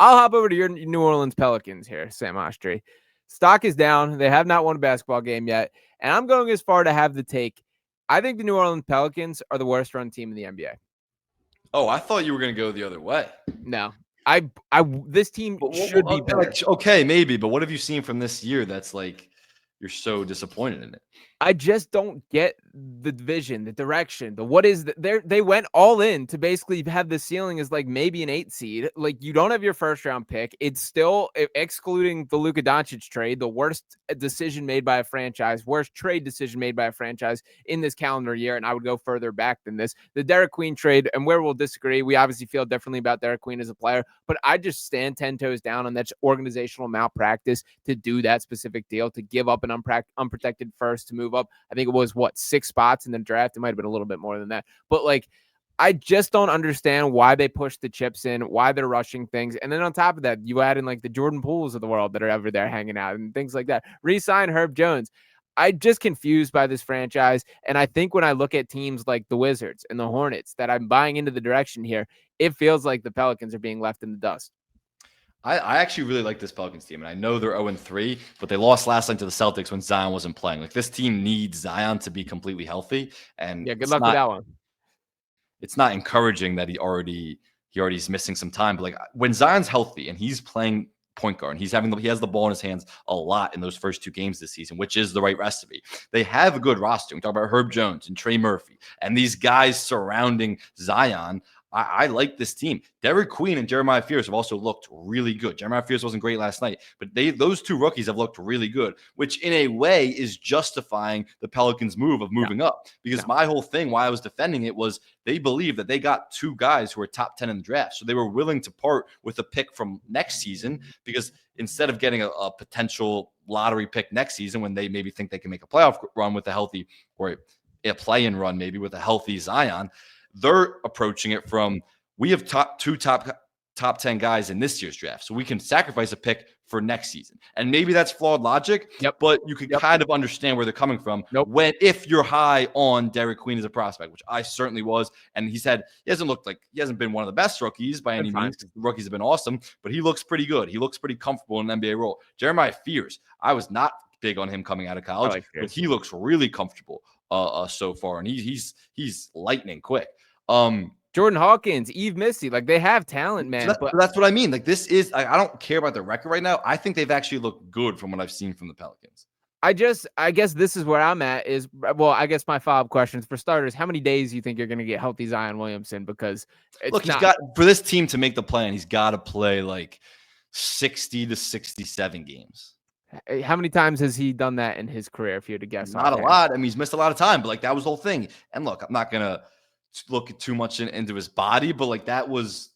I'll hop over to your New Orleans Pelicans here, Sam Oshtry. Stock is down. They have not won a basketball game yet. And I'm going as far to have the take. I think the New Orleans Pelicans are the worst run team in the NBA. Oh, I thought you were going to go the other way. No. This team should be better. Okay, maybe, but what have you seen from this year that's like you're so disappointed in it? I just don't get the vision, the direction, the what is they went all in to basically have the ceiling as like maybe an 8 seed. Like you don't have your first round pick. It's still, excluding the Luka Doncic trade, the worst decision made by a franchise, worst trade decision made by a franchise in this calendar year. And I would go further back than this. The Derek Queen trade, and where we'll disagree, we obviously feel differently about Derek Queen as a player, but I just stand 10 toes down on that organizational malpractice to do that specific deal, to give up an unprotected first to move up. I think it was 6 spots in the draft. It might have been a little bit more than that. But like, I just don't understand why they push the chips in, why they're rushing things. And then on top of that, you add in like the Jordan Pooles of the world that are over there hanging out and things like that. Re-sign Herb Jones. I'm just confused by this franchise. And I think when I look at teams like the Wizards and the Hornets that I'm buying into the direction here, it feels like the Pelicans are being left in the dust. I actually really like this Pelicans team, and I know they're 0-3, but they lost last night to the Celtics when Zion wasn't playing. Like, this team needs Zion to be completely healthy, and yeah, good luck with that one. It's not encouraging that he already is missing some time. But like when Zion's healthy and he's playing point guard and he has the ball in his hands a lot in those first 2 games this season, which is the right recipe. They have a good roster. We talk about Herb Jones and Trey Murphy and these guys surrounding Zion. I like this team. Derek Queen and Jeremiah Fears have also looked really good. Jeremiah Fears wasn't great last night, but those 2 rookies have looked really good, which in a way is justifying the Pelicans' move of moving up. Because my whole thing, why I was defending it, was they believe that they got 2 guys who are top 10 in the draft. So they were willing to part with a pick from next season because instead of getting a potential lottery pick next season when they maybe think they can make a playoff run with a healthy, or a play-in run maybe with a healthy Zion, they're approaching it from, we have top 10 guys in this year's draft, so we can sacrifice a pick for next season. And maybe that's flawed logic, but you could kind of understand where they're coming from if you're high on Derek Queen as a prospect, which I certainly was. And he hasn't been one of the best rookies by any means, because the rookies have been awesome, but he looks pretty good. He looks pretty comfortable in an NBA role. Jeremiah Fears, I was not big on him coming out of college, but he looks really comfortable so far, and he's lightning quick. Jordan Hawkins, Eve Missy, like they have talent, man. So that's what I mean. Like this is, I don't care about the record right now. I think they've actually looked good from what I've seen from the Pelicans. I guess this is where I'm at is, well, I guess my follow-up questions for starters, how many days do you think you're going to get healthy Zion Williamson? Because he's got, for this team to make the plan, he's got to play like 60 to 67 games. How many times has he done that in his career, if you had to guess? Not a lot. I mean, he's missed a lot of time, but like that was the whole thing. And look, I'm not going to look too much into his body, but like that was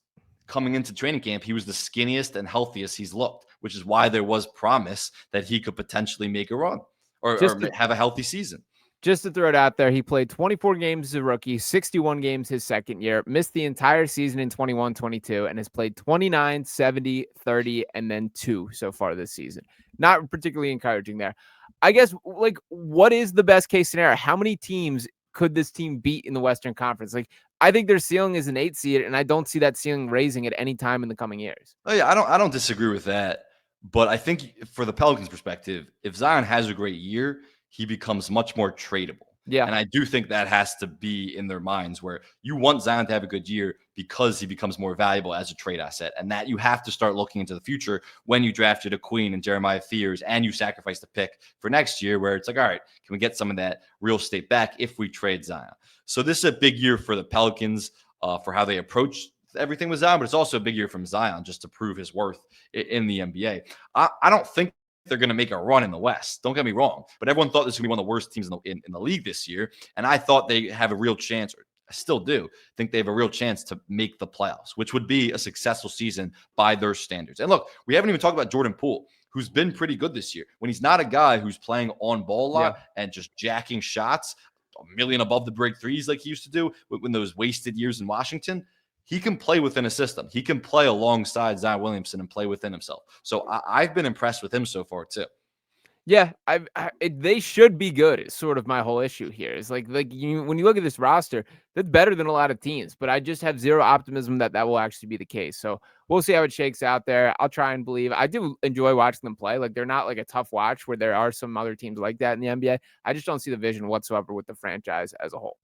coming into training camp. He was the skinniest and healthiest he's looked, which is why there was promise that he could potentially make a run or have a healthy season. Just to throw it out there, he played 24 games as a rookie, 61 games his second year, missed the entire season in 21-22, and has played 29, 70, 30, and then 2 so far this season. Not particularly encouraging there. I guess, like, what is the best case scenario? How many teams could this team beat in the Western Conference? Like, I think their ceiling is an 8 seed, and I don't see that ceiling raising at any time in the coming years. Oh yeah, I don't disagree with that. But I think for the Pelicans' perspective, if Zion has a great year, he becomes much more tradable. Yeah. And I do think that has to be in their minds, where you want Zion to have a good year because he becomes more valuable as a trade asset. And that you have to start looking into the future when you drafted a Queen and Jeremiah Fears and you sacrificed a pick for next year, where it's like, all right, can we get some of that real estate back if we trade Zion? So this is a big year for the Pelicans for how they approach everything with Zion, but it's also a big year from Zion just to prove his worth in the NBA. I don't think they're going to make a run in the West. Don't get me wrong. But everyone thought this was going to be one of the worst teams in the league this year. And I thought they have a real chance, or I still do think they have a real chance to make the playoffs, which would be a successful season by their standards. And look, we haven't even talked about Jordan Poole, who's been pretty good this year. When he's not a guy who's playing on ball a lot and just jacking shots, a million above the break threes like he used to do when those wasted years in Washington, he can play within a system. He can play alongside Zion Williamson and play within himself. So I've been impressed with him so far too. Yeah, they should be good. Is sort of my whole issue here. Is like you when you look at this roster, that's better than a lot of teams. But I just have zero optimism that that will actually be the case. So we'll see how it shakes out there. I'll try and believe. I do enjoy watching them play. Like they're not like a tough watch where there are some other teams like that in the NBA. I just don't see the vision whatsoever with the franchise as a whole.